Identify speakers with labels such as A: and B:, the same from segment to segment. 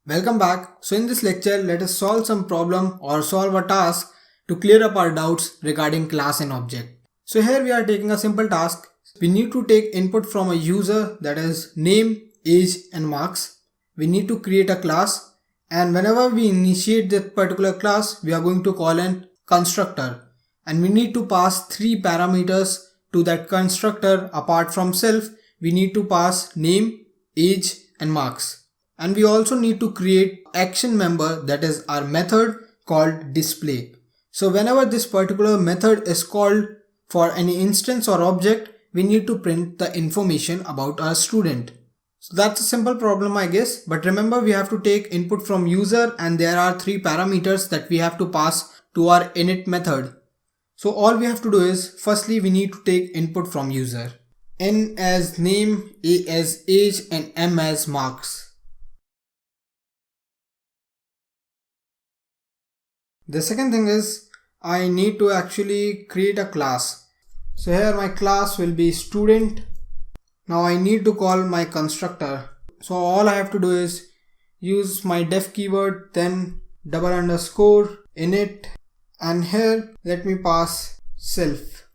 A: Welcome back. So in this lecture, let us solve some problem or solve a task to clear up our doubts regarding class and object. So here we are taking a simple task. We need to take input from a user, that is name, age and marks. We need to create a class, and whenever we initiate that particular class, we are going to call an constructor, and we need to pass three parameters to that constructor. Apart from self, we need to pass name, age and marks. And we also need to create action member, that is our method called display. So whenever this particular method is called for any instance or object, we need to print the information about our student. So that's a simple problem, I guess, but remember we have to take input from user and there are three parameters that we have to pass to our init method. So all we have to do is, firstly we need to take input from user. N as name, A as age and M as marks. The second thing is I need to actually create a class. So here my class will be student. Now I need to call my constructor. So all I have to do is use my def keyword, then double underscore init, and here let me pass self.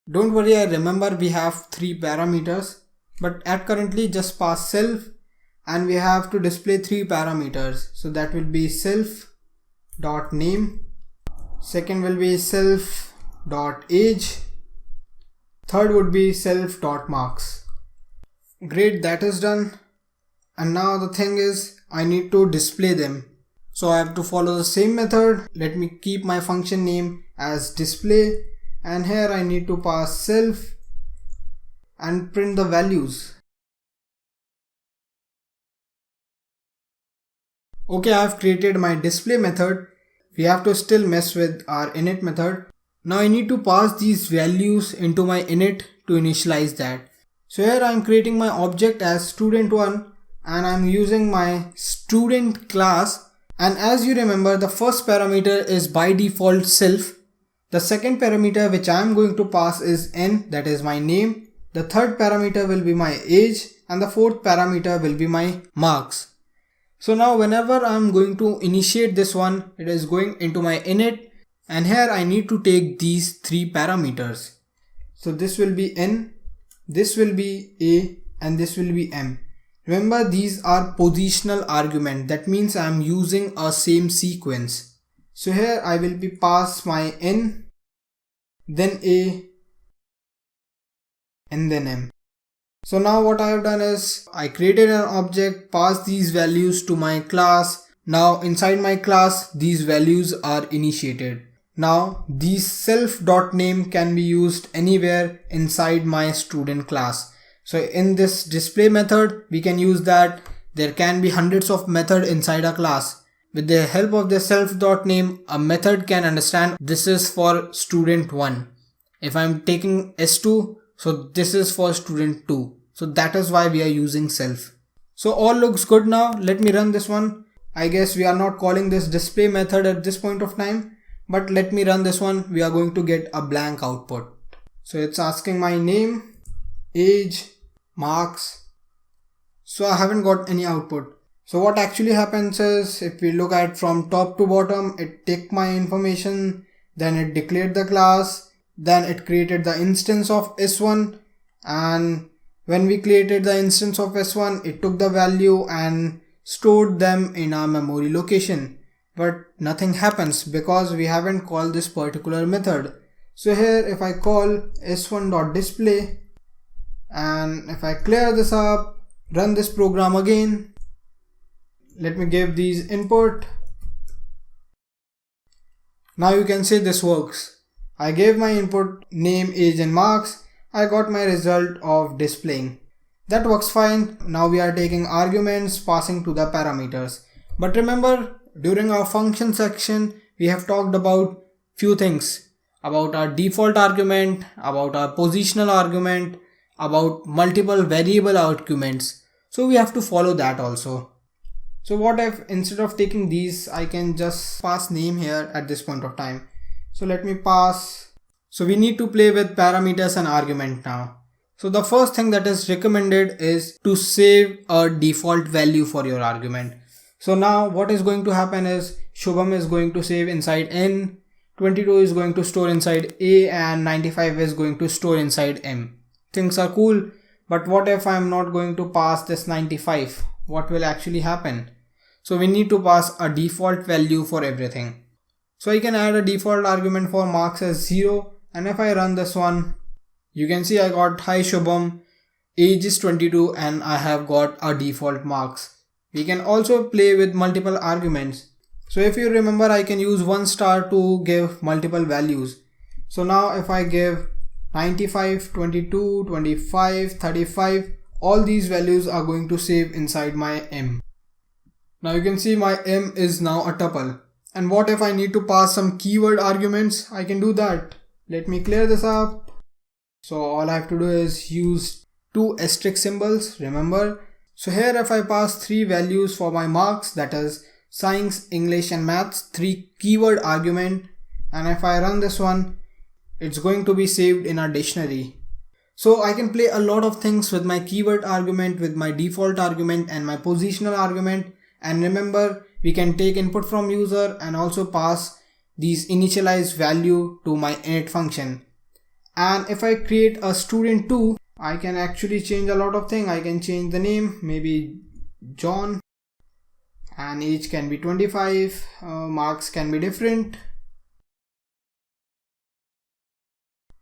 A: Don't worry, I remember we have three parameters, but at currently just pass self. And we have to display three parameters, so that will be self dot name, second will be self dot age, third would be self dot marks. Great, that is done. And now the thing is I need to display them, so I have to follow the same method. Let me keep my function name as display, and here I need to pass self and print the values. Okay, I have created my display method. We have to still mess with our init method. Now I need to pass these values into my init to initialize that. So here I am creating my object as student1 and I am using my student class. And as you remember, the first parameter is by default self. The second parameter which I am going to pass is n, that is my name. The third parameter will be my age and the fourth parameter will be my marks. So now whenever I am going to initiate this one, it is going into my init, and here I need to take these three parameters. So this will be n, this will be a, and this will be m. Remember, these are positional argument. That means I am using a same sequence. So here I will be pass my n, then a, and then m. So now what I have done is I created an object, passed these values to my class. Now inside my class these values are initiated. Now these self.name can be used anywhere inside my student class. So in this display method we can use that. There can be hundreds of methods inside a class. With the help of the self.name, a method can understand this is for student 1. If I'm taking S2, so this is for student 2. So that is why we are using self. So all looks good now. Let me run this one. I guess we are not calling this display method at this point of time, but let me run this one. We are going to get a blank output. So it's asking my name, age, marks. So I haven't got any output. So what actually happens is, if we look at from top to bottom, it took my information, then it declared the class, then it created the instance of S1, and when we created the instance of S1, it took the value and stored them in our memory location. But nothing happens because we haven't called this particular method. So here if I call s1.display and if I clear this up, run this program again, let me give these input. Now you can see this works. I gave my input name, age and marks. I got my result of displaying. That works fine. Now we are taking arguments passing to the parameters. But remember, during our function section, we have talked about few things. About our default argument, about our positional argument, about multiple variable arguments. So we have to follow that also. So what if instead of taking these, I can just pass name here at this point of time. So let me pass. So we need to play with parameters and argument now. So the first thing that is recommended is to save a default value for your argument. So now what is going to happen is Shubham is going to save inside N, 22 is going to store inside A, and 95 is going to store inside M. Things are cool, but what if I am not going to pass this 95? What will actually happen? So we need to pass a default value for everything. So I can add a default argument for marks as 0, and if I run this one, you can see I got hi Shubham, age is 22, and I have got a default marks. We can also play with multiple arguments. So if you remember, I can use 1 star to give multiple values. So now if I give 95, 22, 25, 35, all these values are going to save inside my M. Now you can see my M is now a tuple. And what if I need to pass some keyword arguments? I can do that. Let me clear this up. So all I have to do is use 2 asterisk symbols, remember. So here if I pass 3 values for my marks, that is science, English and maths, 3 keyword argument, and if I run this one, it's going to be saved in our dictionary. So I can play a lot of things with my keyword argument, with my default argument and my positional argument. And remember, we can take input from user and also pass these initialized value to my init function. And if I create a student 2, I can actually change a lot of things. I can change the name, maybe John, and age can be 25, marks can be different.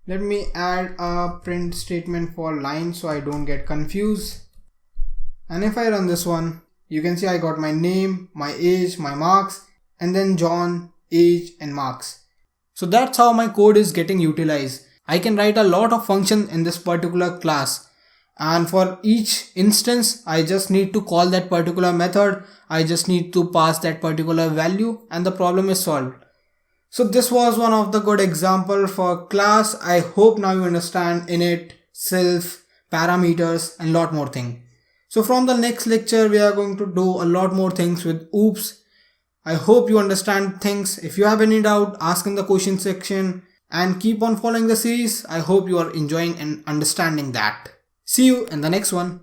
A: Let me add a print statement for line so I don't get confused. And if I run this one, you can see I got my name, my age, my marks, and then John, age and marks. So that's how my code is getting utilized. I can write a lot of functions in this particular class, and for each instance I just need to call that particular method. I just need to pass that particular value and the problem is solved. So this was one of the good example for class. I hope now you understand init, self, parameters and lot more things. So from the next lecture we are going to do a lot more things with OOPS. I hope you understand things. If you have any doubt, ask in the question section. And keep on following the series. I hope you are enjoying and understanding that. See you in the next one.